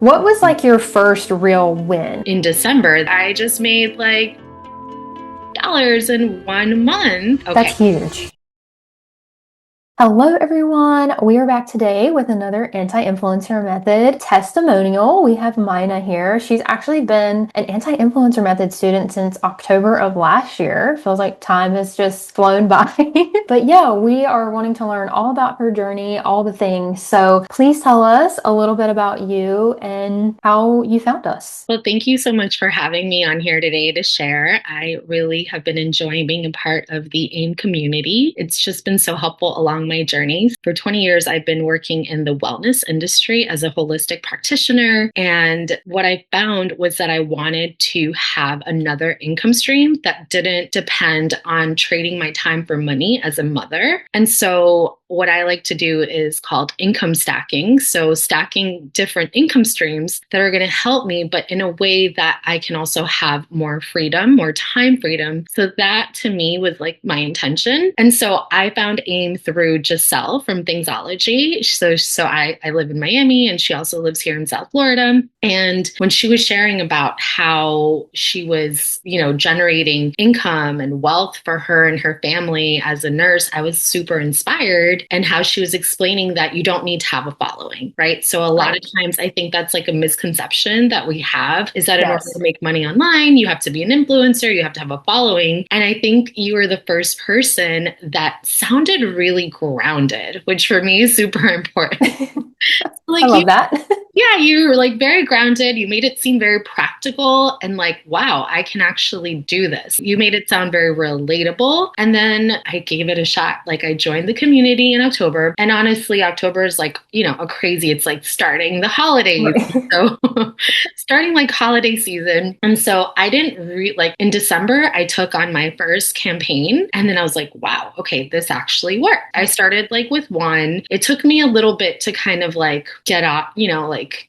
What was like your first real win? In December, I just made like dollars in 1 month. Okay. That's huge. Hello, everyone. We are back today with another anti-influencer method testimonial. We have Maina here. She's actually been an anti-influencer method student since October of last year. Feels like time has just flown by. But yeah, we are wanting to learn all about her journey, all the things. So please tell us a little bit about you and how you found us. Well, thank you so much for having me on here today to share. I really have been enjoying being a part of the AIM community. It's just been so helpful along my journey. For 20 years, I've been working in the wellness industry as a holistic practitioner. And what I found was that I wanted to have another income stream that didn't depend on trading my time for money as a mother. And so what I like to do is called income stacking. So stacking different income streams that are going to help me, but in a way that I can also have more freedom, more time freedom. So that to me was like my intention. And so I found AIM through Giselle from Thingsology. So I live in Miami and she also lives here in South Florida. And when she was sharing about how she was, generating income and wealth for her and her family as a nurse, I was super inspired. And how she was explaining that you don't need to have a following, right? So a lot of times I think that's like a misconception that we have is that in order to make money online, you have to be an influencer, you have to have a following. And I think you were the first person that sounded really grounded, which for me is super important. I love that. Yeah, you were like very grounded. You made it seem very practical and like, wow, I can actually do this. You made it sound very relatable. And then I gave it a shot. Like I joined the community in October. And honestly, October is like, a crazy, it's like starting the holidays. Right. So starting like holiday season. And so I didn't like in December, I took on my first campaign. And then I was like, wow, okay, this actually worked. I started like with one. It took me a little bit to kind of like get up,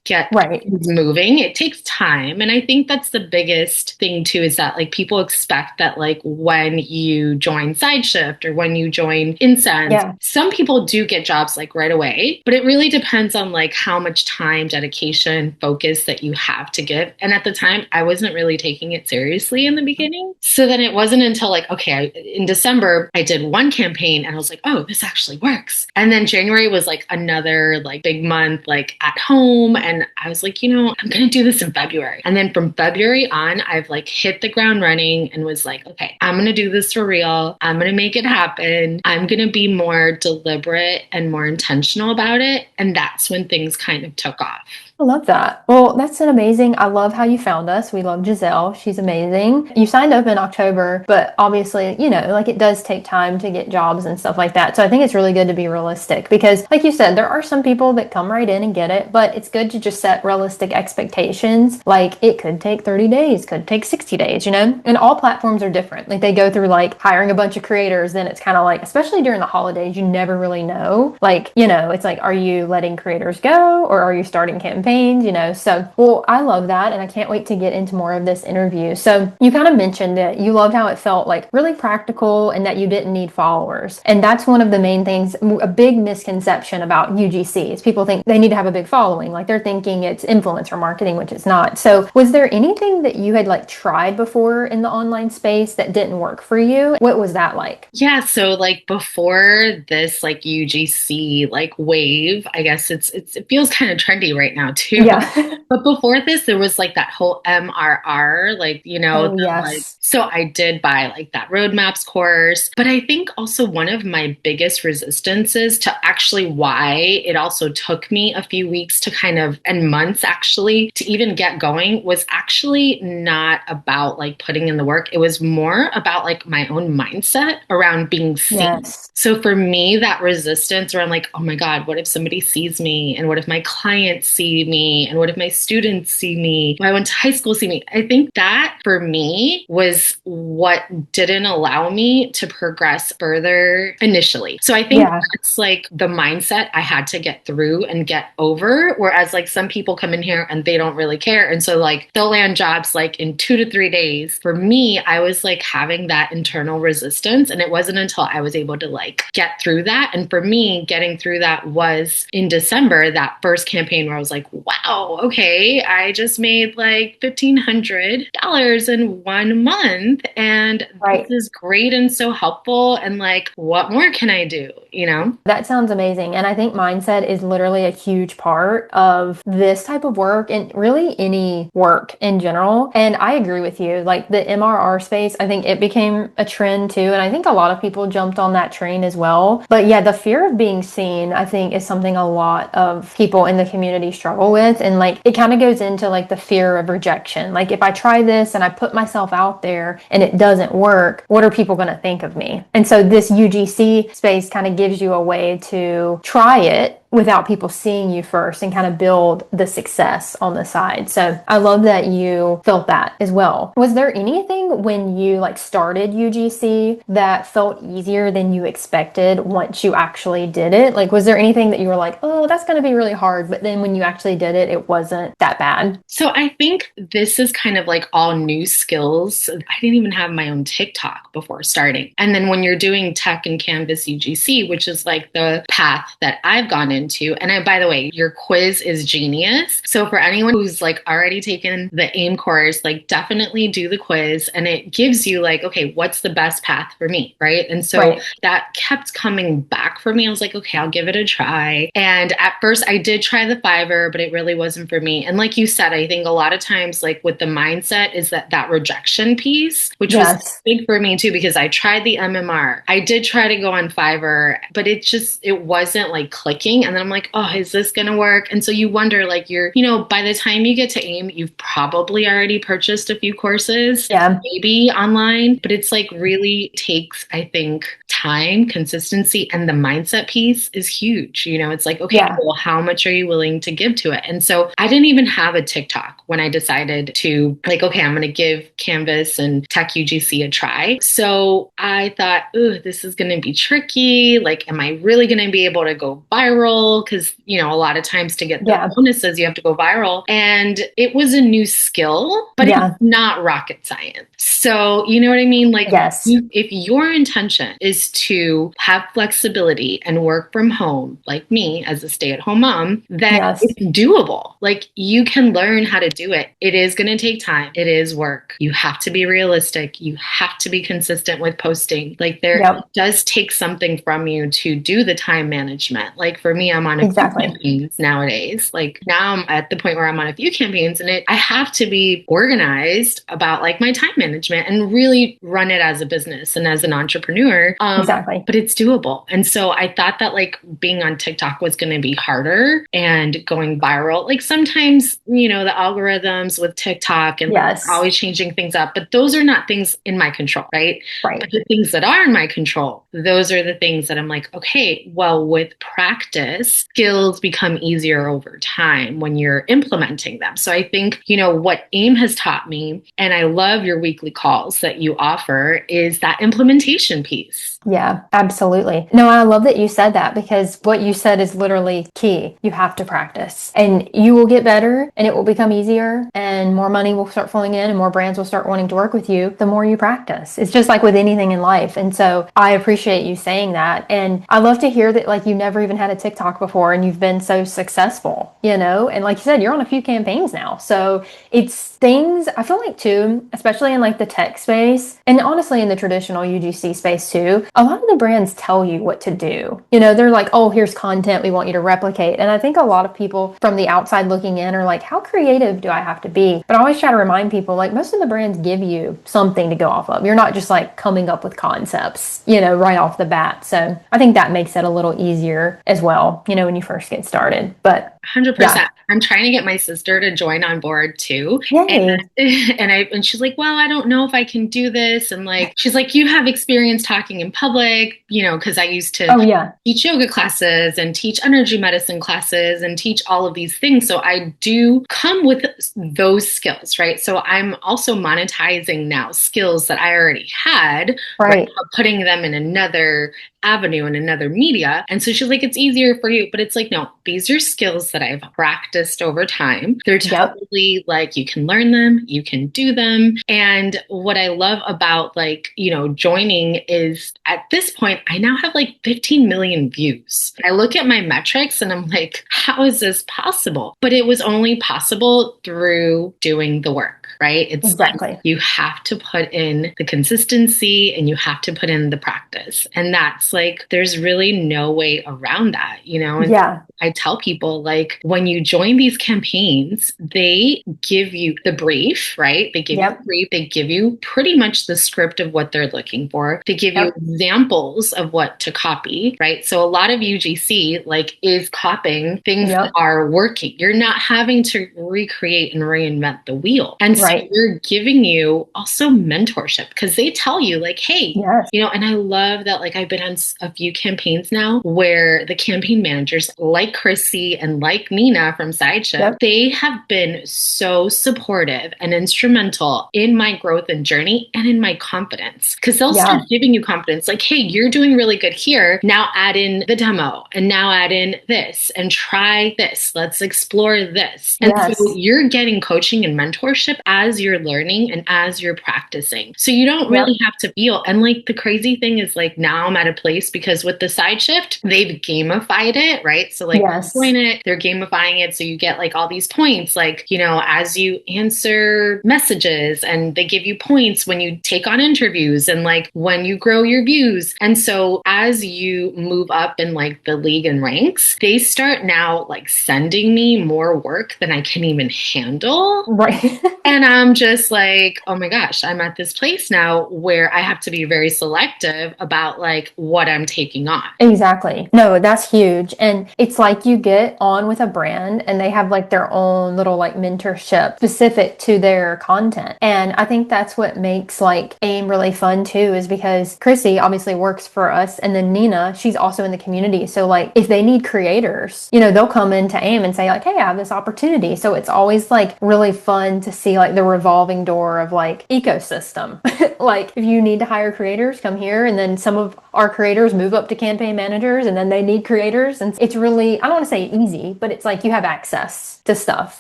get things moving. It takes time. And I think that's the biggest thing too, is that like people expect that like when you join SideShift or when you join Incense, some people do get jobs like right away, but it really depends on like how much time, dedication, focus that you have to give. And at the time, I wasn't really taking it seriously in the beginning. So then it wasn't until like, okay, in December, I did one campaign and I was like, oh, this actually works. And then January was like another like big month, like at home. And I was like, I'm going to do this in February. And then from February on, I've like hit the ground running and was like, okay, I'm going to do this for real. I'm going to make it happen. I'm going to be more deliberate and more intentional about it. And that's when things kind of took off. I love that. Well, that's an amazing. I love how you found us. We love Giselle. She's amazing. You signed up in October, but obviously, like it does take time to get jobs and stuff like that. So I think it's really good to be realistic because, like you said, there are some people that come right in and get it, but it's good to just set realistic expectations. Like it could take 30 days, could take 60 days, and all platforms are different. Like they go through like hiring a bunch of creators, then it's kind of like, especially during the holidays, you never really know. Like, it's like, are you letting creators go or are you starting campaigns? So, well, I love that. And I can't wait to get into more of this interview. So you kind of mentioned it. You loved how it felt like really practical and that you didn't need followers. And that's one of the main things, a big misconception about UGC is people think they need to have a big following. Like they're thinking it's influencer marketing, which it's not. So was there anything that you had like tried before in the online space that didn't work for you? What was that like? Yeah. So like before this like UGC like wave, I guess it feels kind of trendy right now too. Yeah. But before this, there was like that whole MRR, like, Oh, like, yes. so I did buy like that roadmaps course. But I think also one of my biggest resistances to actually why it also took me a few weeks to kind of, and months actually, to even get going was actually not about like putting in the work. It was more about like my own mindset around being seen. Yes. So for me, that resistance around like, oh my God, what if somebody sees me? And what if my clients see me? And what if my students see me? If I went to high school see me? I think that for me was what didn't allow me to progress further initially. So I think that's like the mindset I had to get through and get over. Whereas like some people come in here and they don't really care. And so like they'll land jobs like in 2 to 3 days. For me, I was like having that internal resistance. And it wasn't until I was able to like get through that. And for me, getting through that was in December, that first campaign where I was like, wow, okay, I just made like $1,500 in 1 month. And this Right. is great and so helpful. And like, what more can I do? You know? That sounds amazing. And I think mindset is literally a huge part of this type of work and really any work in general. And I agree with you. Like the MRR space, I think it became a trend too. And I think a lot of people jumped on that train as well. But yeah, the fear of being seen, I think, is something a lot of people in the community struggle with. And like it kind of goes into like the fear of rejection. Like if I try this and I put myself out there and it doesn't work, what are people going to think of me? And so this UGC space kind of gives you a way to try it without people seeing you first and kind of build the success on the side. So I love that you felt that as well. Was there anything when you like started UGC that felt easier than you expected once you actually did it? Like, was there anything that you were like, oh, that's going to be really hard, but then when you actually did it, it wasn't that bad? So I think this is kind of like all new skills. I didn't even have my own TikTok before starting. And then when you're doing tech and Canvas UGC, which is like the path that I've gone into, and by the way, your quiz is genius. So for anyone who's like already taken the AIM course, like definitely do the quiz and it gives you like, okay, what's the best path for me? Right. And so Right. that kept coming back for me. I was like, okay, I'll give it a try. And at first I did try the Fiverr, but it really wasn't for me. And like you said, I think a lot of times, like with the mindset, is that rejection piece, which was Yes. big for me too, because I tried the MMR. I did try to go on Fiverr, but it wasn't like clicking. And then I'm like, oh, is this going to work? And so you wonder, like, by the time you get to AIM, you've probably already purchased a few courses, Yeah. maybe online, but it's like really takes, I think, time, consistency, and the mindset piece is huge. It's like, okay, Yeah. well, how much are you willing to give to it? And so I didn't even have a TikTok when I decided to, like, okay, I'm going to give Canvas and Tech UGC a try. So I thought, ooh, this is going to be tricky. Like, am I really going to be able to go viral? Because, a lot of times to get the Yeah. bonuses, you have to go viral. And it was a new skill, but it's Yeah. not rocket science. So, you know what I mean? Like, Yes. if your intention is to have flexibility and work from home, like me as a stay-at-home mom, then Yes. it's doable. Like you can learn how to do it. It is going to take time. It is work. You have to be realistic. You have to be consistent with posting. Like there Yep. does take something from you to do the time management. Like for me, I'm on a few Exactly. campaigns nowadays. Like now I'm at the point where I'm on a few campaigns and I have to be organized about like my time management and really run it as a business and as an entrepreneur. Exactly. But it's doable. And so I thought that like being on TikTok was going to be harder and going viral. Like sometimes, the algorithms with TikTok and Yes. always changing things up, but those are not things in my control, right? Right. But the things that are in my control, those are the things that I'm like, okay, well, with practice, skills become easier over time when you're implementing them. So I think, what AIM has taught me, and I love your weekly calls that you offer, is that implementation piece. Yeah, absolutely. No, I love that you said that because what you said is literally key. You have to practice and you will get better and it will become easier and more money will start flowing in and more brands will start wanting to work with you the more you practice. It's just like with anything in life. And so I appreciate you saying that. And I love to hear that like you never even had a TikTok before and you've been so successful, and like you said, you're on a few campaigns now. So it's things I feel like too, especially in like the tech space and honestly in the traditional UGC space too, a lot of the brands tell you what to do. They're like, oh, here's content we want you to replicate. And I think a lot of people from the outside looking in are like, how creative do I have to be? But I always try to remind people like most of the brands give you something to go off of. You're not just like coming up with concepts, right off the bat. So I think that makes it a little easier as well, when you first get started. But 100%. yeah. I'm trying to get my sister to join on board too. And Yay. and she's like, "Well, I don't know if I can do this." And like she's like, "You have experience talking in public, because I used to Oh yeah. teach yoga classes and teach energy medicine classes and teach all of these things. So I do come with those skills, right? So I'm also monetizing now skills that I already had, right? Right. Putting them in another avenue and another media. And so she's like, it's easier for you. But it's like, no, these are skills that I've practiced over time. They're Yep. totally like you can learn them, you can do them. And what I love about like, joining is at this point, I now have like 15 million views. I look at my metrics and I'm like, how is this possible? But it was only possible through doing the work, right? It's like Exactly. you have to put in the consistency and you have to put in the practice. And that's like, there's really no way around that, And Yeah. I tell people, like, when you join these campaigns, they give you the brief, right? They give you the Yep. brief. They give you pretty much the script of what they're looking for. They give you Yep. examples of what to copy, right? So a lot of UGC, like, is copying things that Yep. are working. You're not having to recreate and reinvent the wheel. And so Right. they're giving you also mentorship because they tell you, like, hey, Yes. and I love that, like, I've been on a few campaigns now where the campaign managers, like Chrissy and like Maina from Sideship, Yep. they have been so supportive and instrumental in my growth and journey and in my confidence because they'll start giving you confidence. Like, hey, you're doing really good here. Now add in the demo and now add in this and try this. Let's explore this. And Yes. so you're getting coaching and mentorship as you're learning and as you're practicing. So you don't really have to feel. And like the crazy thing is, like, now I'm at a place because with the side shift, they've gamified it, right? So like Yes. join it, they're gamifying it. So you get like all these points, like, as you answer messages, and they give you points when you take on interviews and like when you grow your views. And so as you move up in like the league and ranks, they start now like sending me more work than I can even handle. Right. And I'm just like, oh my gosh, I'm at this place now where I have to be very selective about like what I'm taking on. Exactly. No, that's huge. And it's like you get on with a brand and they have like their own little like mentorship specific to their content. And I think that's what makes like AIM really fun too, is because Chrissy obviously works for us. And then Nina, she's also in the community. So like if they need creators, they'll come into AIM and say like, hey, I have this opportunity. So it's always like really fun to see like the revolving door of like ecosystem. Like if you need to hire creators, come here. And then some of our creators move up to campaign managers and then they need creators. And it's really, I don't want to say easy, but it's like you have access to stuff,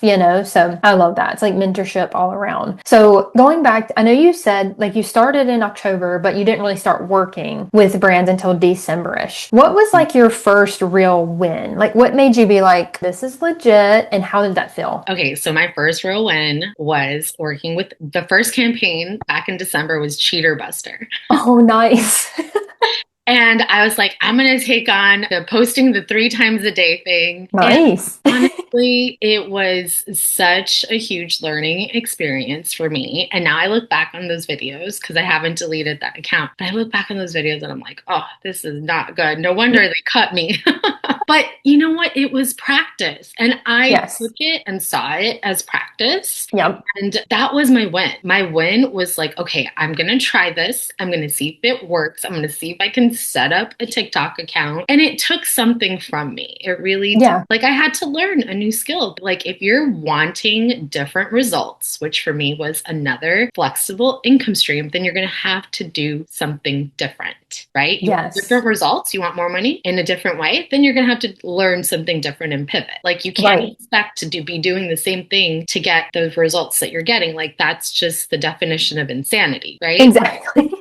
So I love that. It's like mentorship all around. So going back, I know you said like you started in October, but you didn't really start working with brands until December-ish. What was like your first real win? Like what made you be like, this is legit? And how did that feel? Okay, so my first real win was working with the first campaign back in December was Cheater Buster. Oh, nice. And I was like, I'm going to take on the posting the 3 times a day thing. Nice. And honestly, it was such a huge learning experience for me. And now I look back on those videos because I haven't deleted that account. But I look back on those videos and I'm like, oh, this is not good. No wonder they cut me. But you know what? It was practice. And I took it and saw it as practice. Yep. And that was my win. My win was like, okay, I'm going to try this. I'm going to see if it works. I'm going to see if I can set up a TikTok account. And it took something from me. It really did. Like I had to learn a new skill. Like if you're wanting different results, which for me was another flexible income stream, then you're going to have to do something different, right? You want different results. You want more money in a different way, then you're going to have to learn something different and pivot. Like you can't expect to be doing the same thing to get those results that you're getting. Like that's just the definition of insanity, right? Exactly.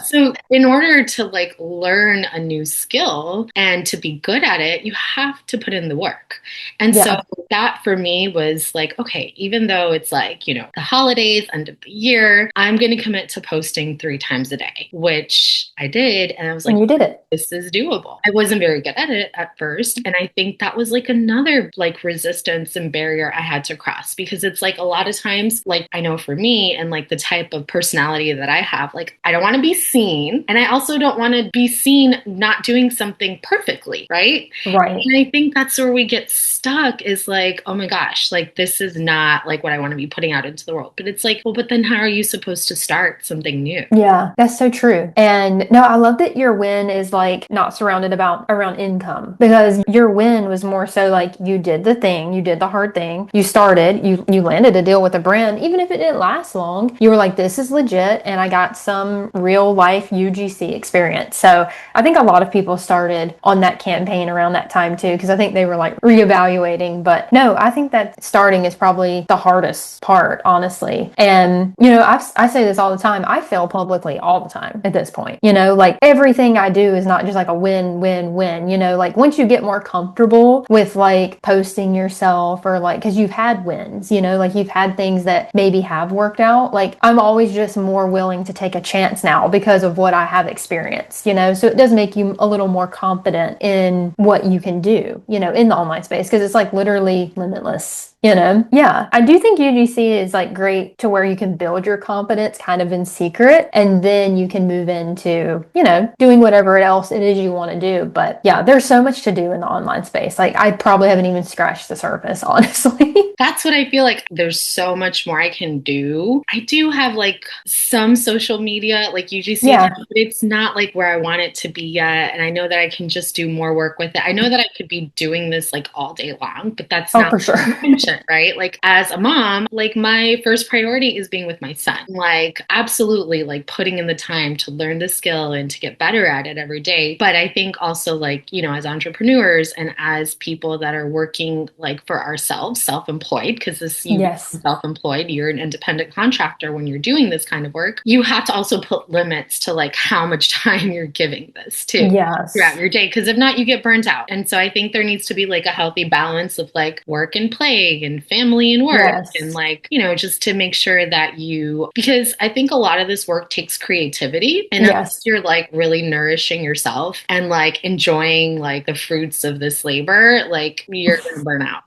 So in order to like learn a new skill and to be good at it, you have to put in the work. And so that for me was like, okay, even though it's like, the holidays, end of the year, I'm going to commit to posting 3 times a day, which I did. And I was like, and you did it. This is doable. I wasn't very good at it at first. And I think that was like another like resistance and barrier I had to cross because it's like a lot of times, like I know for me and like the type of personality that I have, like I don't want to be seen. And I also don't want to be seen not doing something perfectly. Right. Right. And I think that's where we get stuck is like, oh my gosh, like this is not like what I want to be putting out into the world. But it's like, well, but then how are you supposed to start something new? Yeah, that's so true. And no, I love that your win is like not surrounded around income because your win was more so like you did the thing, you did the hard thing, you started, you landed a deal with a brand, even if it didn't last long. You were like, this is legit, and I got some real life UGC experience. So I think a lot of people started on that campaign around that time too, because I think they were like reevaluating. But no, I think that starting is probably the hardest part, honestly. And, I say this all the time. I fail publicly all the time at this point. Like everything I do is not just like a win, win, win. Like once you get more comfortable with like posting yourself or like, because you've had wins, like you've had things that maybe have worked out. Like I'm always just more willing to take a chance now because of what I have experienced, so it does make you a little more confident in what you can do, in the online space because it's like literally limitless. Yeah, I do think UGC is like great to where you can build your confidence kind of in secret and then you can move into, doing whatever else it is you want to do. But yeah, there's so much to do in the online space. Like I probably haven't even scratched the surface, honestly. That's what I feel like. There's so much more I can do. I do have like some social media, like UGC, Yeah. but it's not like where I want it to be yet. And I know that I can just do more work with it. I know that I could be doing this like all day long, but that's Oh, not for sure. my intention, right? Like as a mom, like my first priority is being with my son. Like absolutely like putting in the time to learn the skill and to get better at it every day. But I think also like, as entrepreneurs and as people that are working like for ourselves, self-employed, because this you Yes. become self-employed, you're an independent contractor when you're doing this kind of work, you have to also put limits to like how much time you're giving this to throughout Yes. your day, because if not you get burnt out. And so I think there needs to be like a healthy balance of like work and play and family and work and Yes. like just to make sure that because I think a lot of this work takes creativity, and unless Yes. you're like really nourishing yourself and like enjoying like the fruits of this labor, like you're gonna burn out.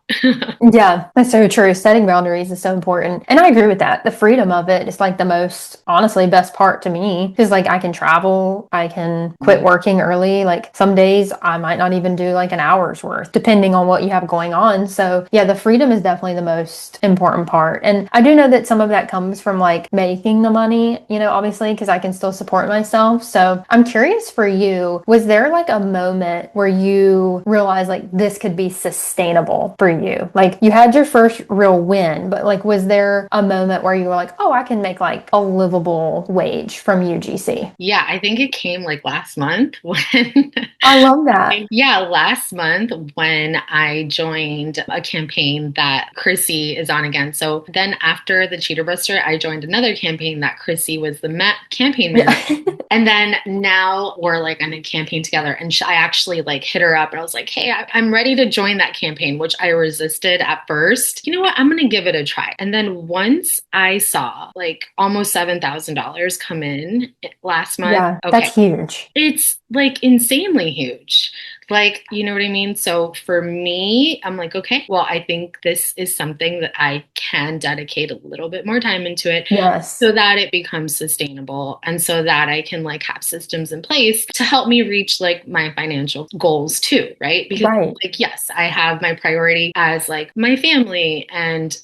Yeah, that's so true. Setting boundaries is so important. And I agree with that. The freedom of it is like the most, honestly, best part to me. Because like I can travel, I can quit working early. Like some days I might not even do like an hour's worth, depending on what you have going on. So yeah, the freedom is definitely the most important part. And I do know that some of that comes from like making the money, obviously, because I can still support myself. So I'm curious for you, was there like a moment where you realized like this could be sustainable for you? Like you had your first real win, but like was there a moment where you were like, oh, I can make like a livable wage from UGC? Yeah, I think it came like last month when I love that. yeah, last month when I joined a campaign that Chrissy is on again. So then after the Cheater Buster, I joined another campaign that Chrissy was the campaign manager. Yeah. And then now we're like on a campaign together. And I actually like hit her up and I was like, hey, I'm ready to join that campaign, which I resisted at first. You know what? I'm going to give it a try. And then once I saw like almost $7,000 come in last month, Yeah, okay, that's huge. it's like insanely huge. Like, you know what I mean? So for me, I'm like, okay, well, I think this is something that I can dedicate a little bit more time into it Yes. so that it becomes sustainable and so that I can like have systems in place to help me reach like my financial goals too, right? Because Right. like, yes, I have my priority as like my family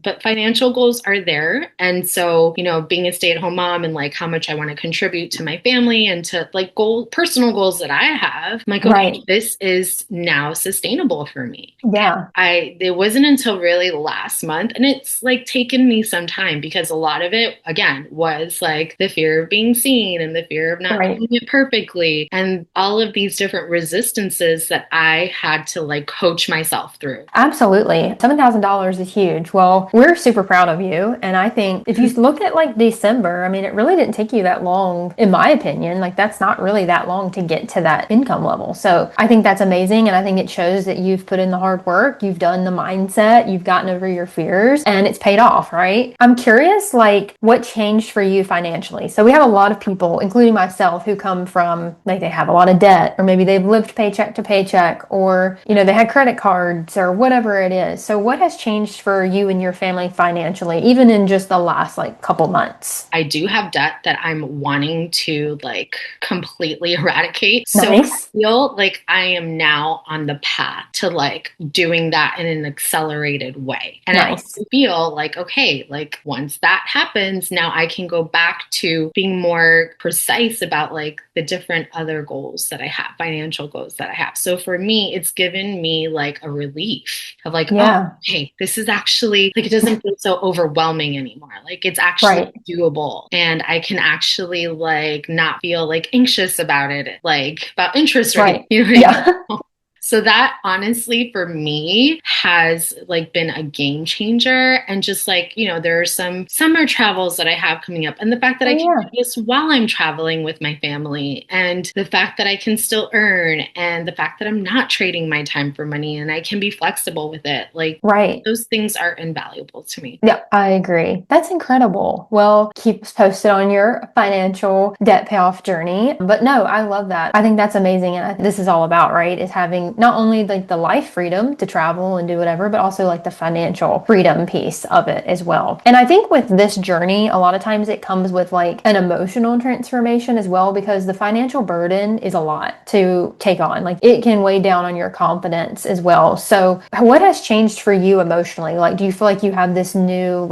but financial goals are there. And so, being a stay-at-home mom and like how much I want to contribute to my family and to like personal goals that I have, I'm like, okay, Right. this is now sustainable for me. Yeah. It wasn't until really last month, and it's like taken me some time because a lot of it, again, was like the fear of being seen and the fear of not Right. doing it perfectly and all of these different resistances that I had to like coach myself through. Absolutely. $7,000 is huge. Well, we're super proud of you. And I think if you look at like December, I mean, it really didn't take you that long, in my opinion. Like, that's not really that long to get to that income level. So I think that's amazing. And I think it shows that you've put in the hard work, you've done the mindset, you've gotten over your fears, and it's paid off, right? I'm curious, like, what changed for you financially? So we have a lot of people, including myself, who come from, like, they have a lot of debt, or maybe they've lived paycheck to paycheck, or, they had credit cards, or whatever it is. So what has changed for you and your family financially, even in just the last, like, couple months? I do have debt that I'm wanting to like completely eradicate. So I Nice. feel like I am I'm now on the path to like doing that in an accelerated way. And I Nice. feel like, okay, like once that happens, now I can go back to being more precise about like the different other goals that I have, financial goals that I have. So for me, it's given me like a relief of like, oh, Yeah. hey, this is actually like, it doesn't feel so overwhelming anymore. Like it's actually Right. doable. And I can actually like not feel like anxious about it, like about interest rates. Right. You know what I mean? Yeah. So that honestly for me has like been a game changer. And just like, there are some summer travels that I have coming up, and the fact that Oh I can do yeah. this while I'm traveling with my family, and the fact that I can still earn, and the fact that I'm not trading my time for money and I can be flexible with it. Like Right. those things are invaluable to me. Yeah, I agree. That's incredible. Well, keep us posted on your financial debt payoff journey. But no, I love that. I think that's amazing. And this is all about, right? Is having not only like the life freedom to travel and do whatever, but also like the financial freedom piece of it as well. And I think with this journey, a lot of times it comes with like an emotional transformation as well, because the financial burden is a lot to take on. Like it can weigh down on your confidence as well. So what has changed for you emotionally? Like, do you feel like you have this new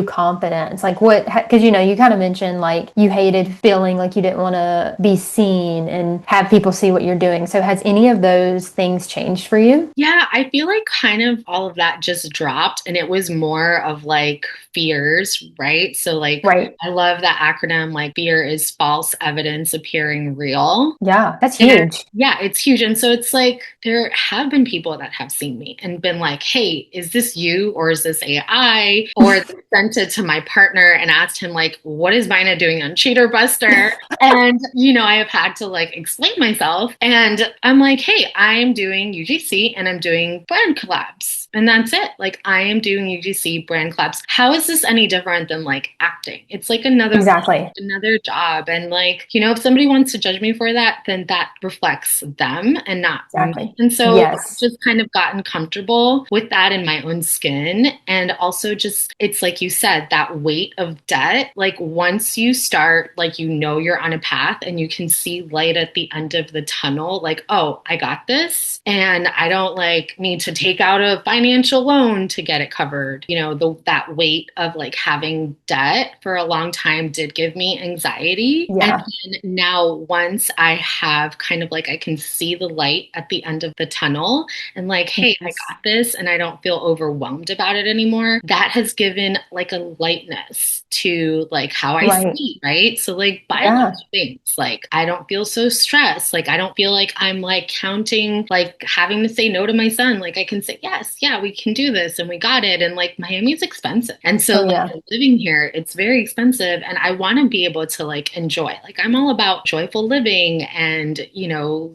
confidence? Like what, because you kind of mentioned like you hated feeling like you didn't want to be seen and have people see what you're doing. So has any of those things changed for you? Yeah, I feel like kind of all of that just dropped, and it was more of like fears, right? So like Right. I love that acronym, like fear is false evidence appearing real. Yeah, that's And huge. yeah, it's huge. And so it's like there have been people that have seen me and been like, hey, is this you or is this AI? Or they sent it to my partner and asked him, like, what is Maina doing on Cheater Buster? And, I have had to like explain myself. And I'm like, hey, I'm doing UGC and I'm doing brand collabs. And that's it. Like, I am doing UGC brand collabs. How is this any different than like acting? It's like Exactly. another job. And like, if somebody wants to judge me for that, then that reflects them and not me. Exactly. And so I've Yes. just kind of gotten comfortable with that in my own skin. And also just, it's like you said, that weight of debt. Like once you start, like, you're on a path and you can see light at the end of the tunnel, like, oh, I got this. And I don't like need to take out a financial loan to get it covered. That weight of like having debt for a long time did give me anxiety. And Yeah. then now once I have kind of like I can see the light at the end of the tunnel and like, hey, I Yes. got this and I don't feel overwhelmed about it anymore. That has given like a lightness to like how I Right. see, right? So like Yeah. biological things, like I don't feel so stressed. Like I don't feel like I'm like counting, like having to say no to my son. Like I can say, yes, yeah, we can do this and we got it. And like Miami is expensive. And so Oh like yeah. living here, it's very expensive. And I want to be able to like enjoy. Like I'm all about joyful living and,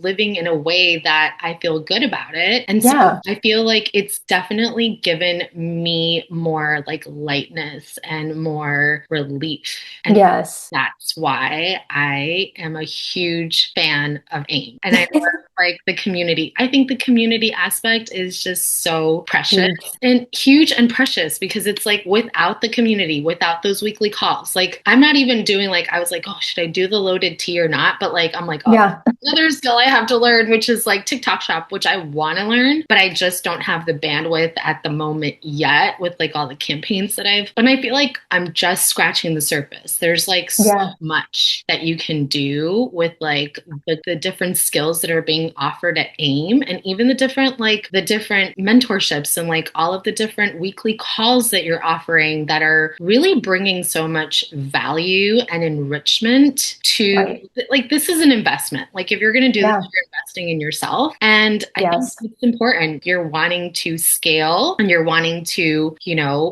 living in a way that I feel good about it. And so Yeah. I feel like it's definitely given me more like lightness and more relief. And Yes. that's why I am a huge fan of AIM. And I love like the community. I think the community aspect is just so precious Huge. and huge and precious because it's like without the community, without those weekly calls, like I'm not even doing like, I was like, oh, should I do the loaded tea or not? But like, I'm like, oh, Yeah. another skill I have to learn, which is like TikTok shop, which I want to learn, but I just don't have the bandwidth at the moment yet with like all the campaigns that and I feel like I'm just scratching the surface. There's like so Yeah. much that you can do with like the different skills that are being offered at AIM and even the different mentorships and like all of the different weekly calls that you're offering that are really bringing so much value and enrichment to Right. like this is an investment. Like if you're going to do this, Yeah. you're investing in yourself. And I think Yes. it's important. You're wanting to scale and you're wanting to,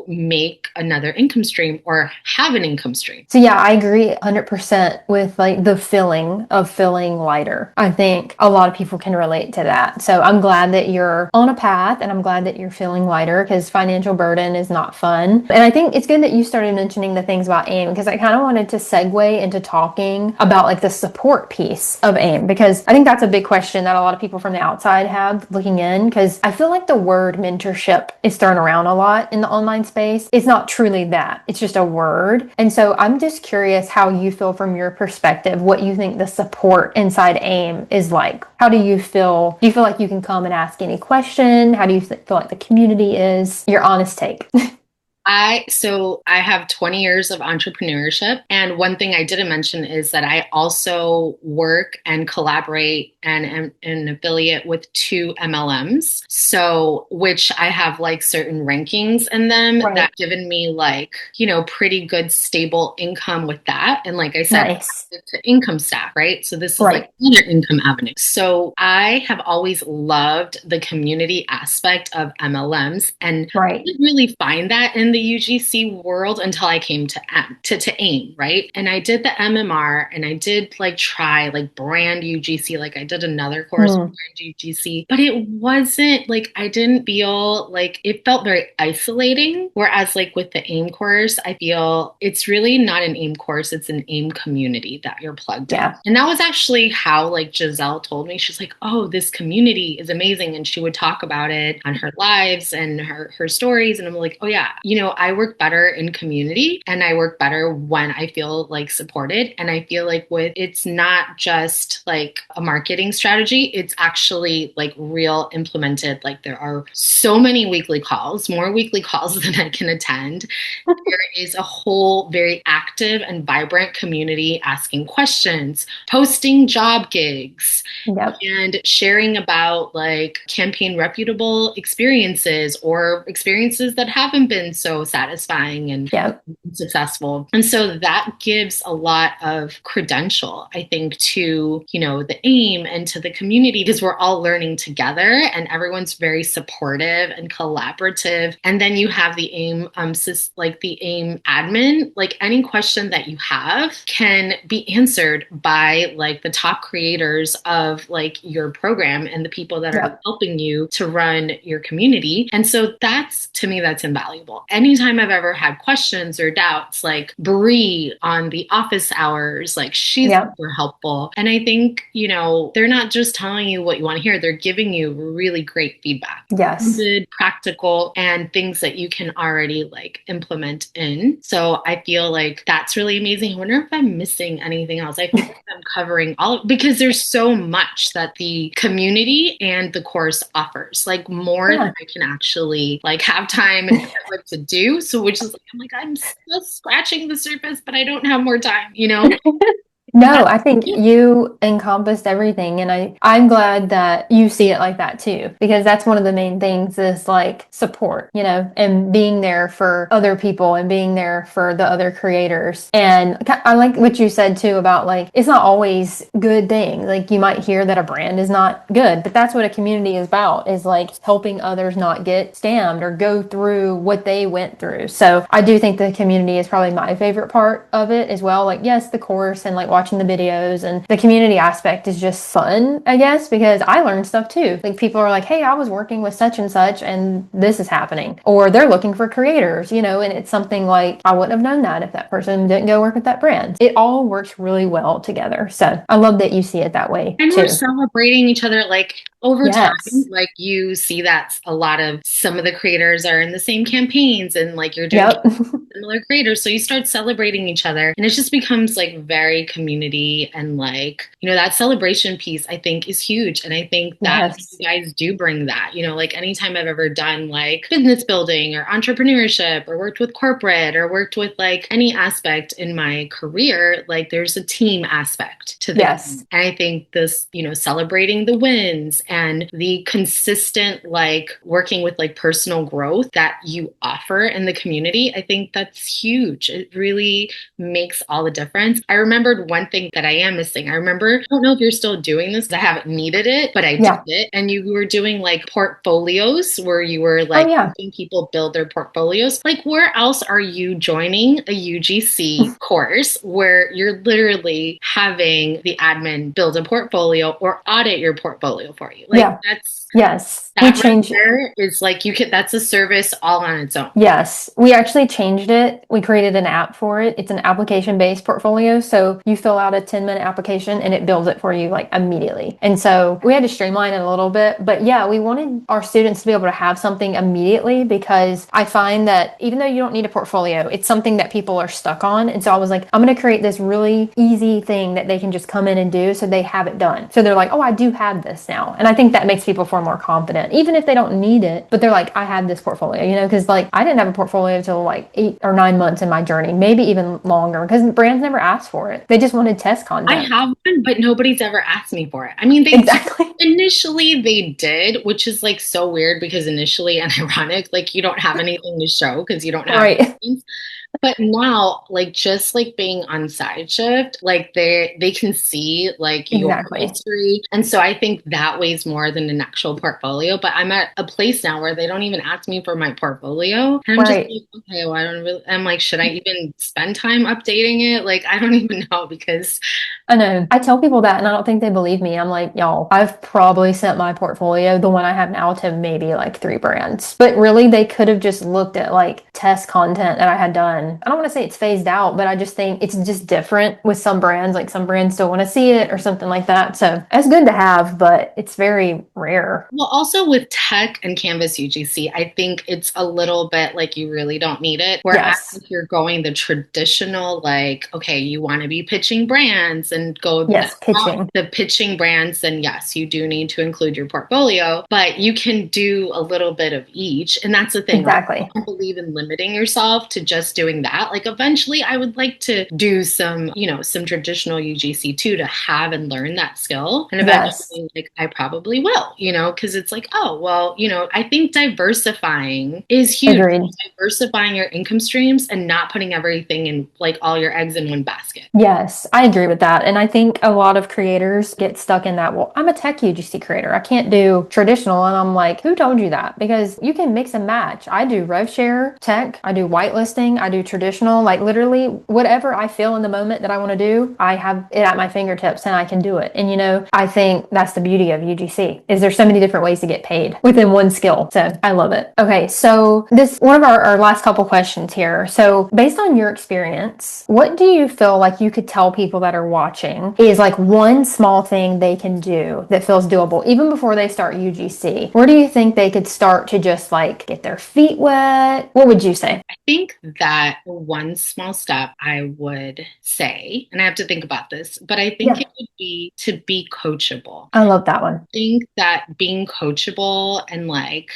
make another income stream or have an income stream. So yeah, I agree 100% with like the feeling of feeling lighter. I think a lot of people can relate to that. So I'm glad that you're on a path and I'm glad that you're feeling lighter because financial burden is not fun. And I think it's good that you started mentioning the things about AIM because I kind of wanted to segue into talking about like the support piece of AIM because I think that's a big question that a lot of people from the outside have looking in because I feel like the word mentorship is thrown around a lot in the online space. It's not truly that. It's just a word. And so I'm just curious how you feel from your perspective, what you think the support inside AIM is like. How do you feel Do you feel like you can come and ask any question? How do you feel like the community is? Your honest take. I have 20 years of entrepreneurship. And one thing I didn't mention is that I also work and collaborate and am an affiliate with two MLMs. So, which I have like certain rankings in them Right. that given me like, pretty good stable income with that. And like I said, Nice. it's an income staff, right? So this is like Right. another income avenue. So I have always loved the community aspect of MLMs and Right. didn't really find that in the UGC world until I came to AIM, right? And I did the MMR and I did like try like brand UGC, like I did another course with Hmm. brand UGC, but it wasn't like I didn't feel like it felt very isolating. Whereas like with the AIM course, I feel it's really not an AIM course, it's an AIM community that you're plugged in. Yeah. And that was actually how like Giselle told me. She's like, oh, this community is amazing. And she would talk about it on her lives and her stories. And I'm like, oh yeah, I work better in community and I work better when I feel like supported. And I feel like it's not just like a marketing strategy, it's actually like real implemented. Like there are so many weekly calls, more weekly calls than I can attend. There is a whole very active and vibrant community asking questions, posting job gigs, Yep. and sharing about like campaign reputable experiences or experiences that haven't been so satisfying and Yep. successful. And so that gives a lot of credential, I think, to, the AIM and to the community because we're all learning together and everyone's very supportive and collaborative. And then you have the AIM, like the AIM admin, like any question that you have can be answered by like the top creators of like your program and the people that are Yep. helping you to run your community. And so that's, to me, that's invaluable. Anytime I've ever had questions or doubts, like Bree on the office hours, like she's Yep. super helpful. And I think, they're not just telling you what you want to hear, they're giving you really great feedback. Yes. Good, practical, and things that you can already like implement in. So I feel like that's really amazing. I wonder if I'm missing anything else. I feel like I'm covering because there's so much that the community and the course offers, like more than Yeah. I can actually like have time and what to do. So which is like I'm just scratching the surface, but I don't have more time. No, But I think you encompassed everything, and I'm glad that you see it like that too, because that's one of the main things is like support, and being there for other people and being there for the other creators. And I like what you said too about like it's not always good things. Like you might hear that a brand is not good, but that's what a community is about, is like helping others not get scammed or go through what they went through. So I do think the community is probably my favorite part of it as well. Like yes, the course and like watching the videos and the community aspect is just fun, I guess, because I learned stuff too. Like people are like, hey, I was working with such and such and this is happening. Or they're looking for creators, and it's something like I wouldn't have known that if that person didn't go work with that brand. It all works really well together. So I love that you see it that way And we're too. celebrating each other like over time, Yes. like you see that a lot of some of the creators are in the same campaigns and like you're doing Yep. similar creators. So you start celebrating each other and it just becomes like very community and like, that celebration piece I think is huge. And I think that Yes. you guys do bring that, like anytime I've ever done like business building or entrepreneurship or worked with corporate or worked with like any aspect in my career, like there's a team aspect to the Yes. game. And I think this, celebrating the wins and the consistent like working with like personal growth that you offer in the community, I think that's huge. It really makes all the difference. I remembered one thing that I am missing. I don't know if you're still doing this. I haven't needed it, but I did Yeah. it. And you were doing like portfolios where you were Oh like yeah. helping people build their portfolios. Like where else are you joining a UGC course where you're literally having the admin build a portfolio or audit your portfolio for you? Like Yeah. Yes. We that right changed. there is like that's a service all on its own. Yes, we actually changed it. We created an app for it. It's an application-based portfolio. So you fill out a 10-minute application and it builds it for you like immediately. And so we had to streamline it a little bit. But yeah, we wanted our students to be able to have something immediately because I find that even though you don't need a portfolio, it's something that people are stuck on. And so I was like, I'm going to create this really easy thing that they can just come in and do so they have it done. So they're like, oh, I do have this now. And I think that makes people feel more confident, even if they don't need it, but they're like, I have this portfolio, because like I didn't have a portfolio until like 8 or 9 months in my journey, maybe even longer, because brands never asked for it. They just wanted test I content. have one, but nobody's ever asked me for it. I mean, Exactly. initially they did, which is like so weird because initially and ironic, like you don't have anything to show because you don't have Right. things. But now, like just like being on side shift, like they can see like your Exactly. history. And so I think that weighs more than an actual portfolio. But I'm at a place now where they don't even ask me for my portfolio. And I'm just Right. like, okay, well, I don't really, I'm like, should I even spend time updating it? Like, I don't even know because I know. I tell people that and I don't think they believe me. I'm like, y'all, I've probably sent my portfolio, the one I have now, to maybe like 3 brands. But really, they could have just looked at like test content that I had done. I don't want to say it's phased out, but I just think it's just different with some brands. Like some brands still want to see it or something like that. So it's good to have, but it's very rare. well, also with tech and Canvas UGC, I think it's a little bit like you really don't need it. Whereas Yes. if you're going the traditional, like, okay, you want to be pitching brands and go that Yes. route, Pitching. the pitching brands, then yes, you do need to include your portfolio, but you can do a little bit of each. And that's the thing. Like, I Exactly. don't believe in limiting yourself to just doing that. Like, eventually, I would like to do some, some traditional UGC too to have and learn that skill. And Yes. eventually, like, I probably will, because it's like, oh, well, I think diversifying is huge. Agreed. Diversifying your income streams and not putting everything in, like, all your eggs in one basket. Yes, I agree with that. And I think a lot of creators get stuck in that. Well, I'm a tech UGC creator. I can't do traditional. And I'm like, who told you that? Because you can mix and match. I do rev share, tech, I do whitelisting, I do traditional, like literally whatever I feel in the moment that I want to do, I have it at my fingertips and I can do it. And I think that's the beauty of UGC is there's so many different ways to get paid within one skill. So I love it. Okay, so this one of our last couple questions here. So based on your experience, what do you feel like you could tell people that are watching is like one small thing they can do that feels doable even before they start UGC? Where do you think they could start to just like get their feet wet? What would you say? I think that one small step I would say, and I have to think about this, but I think Yeah, it would be to be coachable. I love that one. Think that being coachable and like,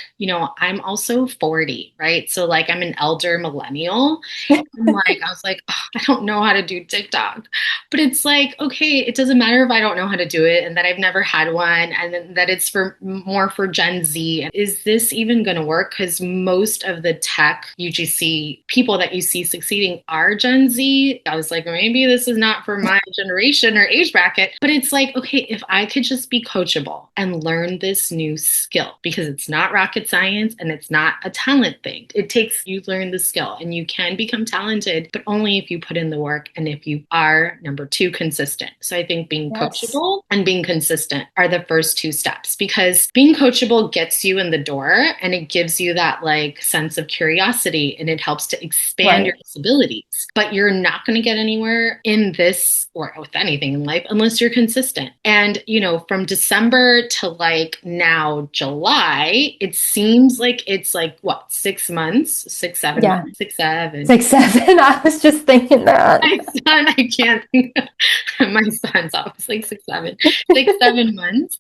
I'm also 40, right? So like I'm an elder millennial. And like I was like, "Oh, I don't know how to do TikTok." But it's like, okay, it doesn't matter if I don't know how to do it and that I've never had one and that it's for more for Gen Z. Is this even going to work? Because most of the tech UGC people that you see succeeding are Gen Z. I was like, maybe this is not for my generation or age bracket. But it's like, okay, if I could just be coachable and learn this new skill, because it's not rocket science and it's not a talent thing. It takes you learn the skill and you can become talented, but only if you put in the work and if you are, number two, consistent. So I think being Yes. coachable and being consistent are the first two steps, because being coachable gets you in the door and it gives you that like sense of curiosity and it helps to expand your Right. abilities. But you're not going to get anywhere in this or with anything in life unless you're consistent. And, from December to like now July, it seems like it's like what, 6 months, 6, 7 months, Yeah. 6, 7. 6, 7. I was just thinking that. My son, I can't think of my son's always like 6, 7, 6, 7 months.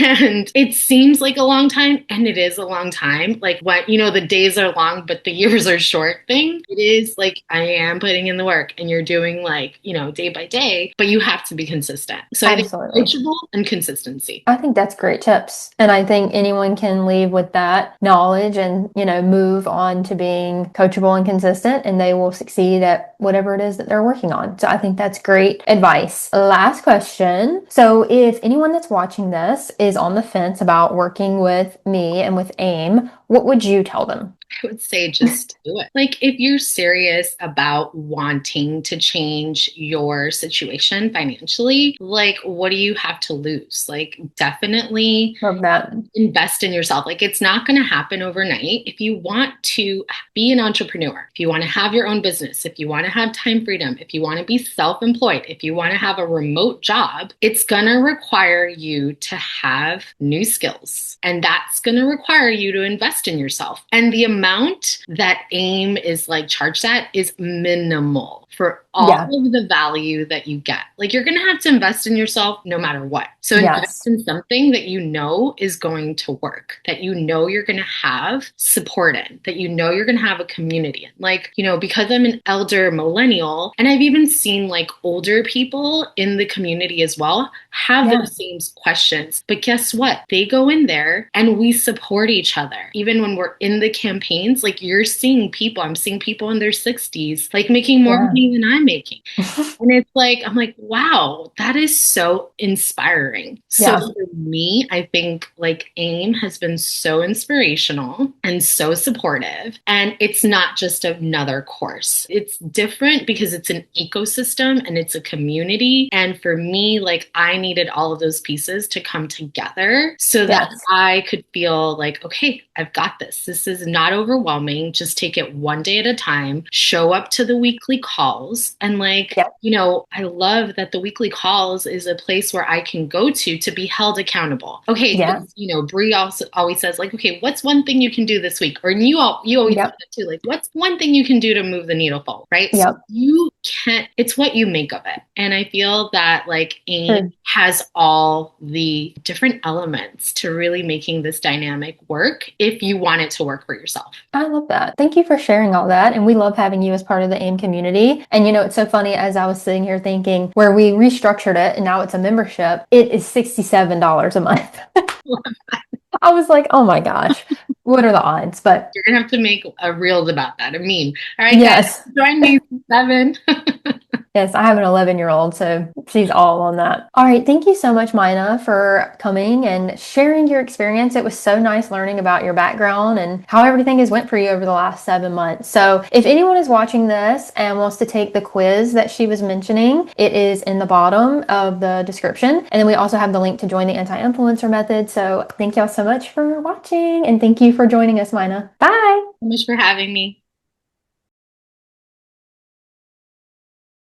And it seems like a long time, and it is a long time. Like what, the days are long, but the years are short thing. It is like I am putting in the work and you're doing like, day by day, but you have to be consistent. So I think Absolutely. coachable and consistency. I think that's great tips. And I think anyone can leave with that knowledge and, move on to being coachable and consistent, and they will succeed at whatever it is that they're working on. So I think that's great advice. Last question. So if anyone that's watching this is on the fence about working with me and with AIM, what would you tell them? I would say just do it. Like, if you're serious about wanting to change your situation financially, like, what do you have to lose? Like, definitely Love that. invest in yourself. Like, it's not going to happen overnight. If you want to be an entrepreneur, if you want to have your own business, if you want to have time freedom, if you want to be self employed, if you want to have a remote job, it's going to require you to have new skills. And that's going to require you to invest invest in yourself. And the amount that AIM is like charged at is minimal for all Yeah. of the value that you get. Like you're going to have to invest in yourself no matter what. So invest Yes. in something that you know is going to work, that you know you're going to have support in, that you know you're going to have a community in. Like, because I'm an elder millennial, and I've even seen like older people in the community as well have Yeah. those same questions. But guess what? They go in there and we support each other. Even when we're in the campaigns, like I'm seeing people in their 60s, like making more Yeah. money than I'm making. And it's like, I'm like, wow, that is so inspiring. So Yeah. for me, I think like AIM has been so inspirational and so supportive. And it's not just another course. It's different because it's an ecosystem and it's a community. And for me, like I needed all of those pieces to come together so that Yes. I could feel like, okay, I've got this. This is not overwhelming. Just take it one day at a time, show up to the weekly calls. And like, Yeah. I love that the weekly calls is a place where I can go to be held accountable. Okay, Yeah. Bree also always says like, okay, what's one thing you can do this week? Or you always say Yep. that too. Like, what's one thing you can do to move the needle forward, right? So Yep. you can't. It's what you make of it. And I feel that like AIM True. has all the different elements to really making this dynamic work if you want it to work for yourself. I love that. Thank you for sharing all that. And we love having you as part of the AIM community. And it's so funny as I was sitting here thinking where we restructured it and now it's a membership, it is $67 a month. I was like, oh my gosh, what are the odds? But You're gonna have to make a reels about that, a meme. All right, guys, yes. join me 7. Yes, I have an 11-year-old, so she's all on that. All right, thank you so much, Maina, for coming and sharing your experience. It was so nice learning about your background and how everything has went for you over the last 7 months. So if anyone is watching this and wants to take the quiz that she was mentioning, it is in the bottom of the description. And then we also have the link to join the anti-influencer method. So thank y'all so much for watching and thank you for joining us, Maina. Bye. So much for having me.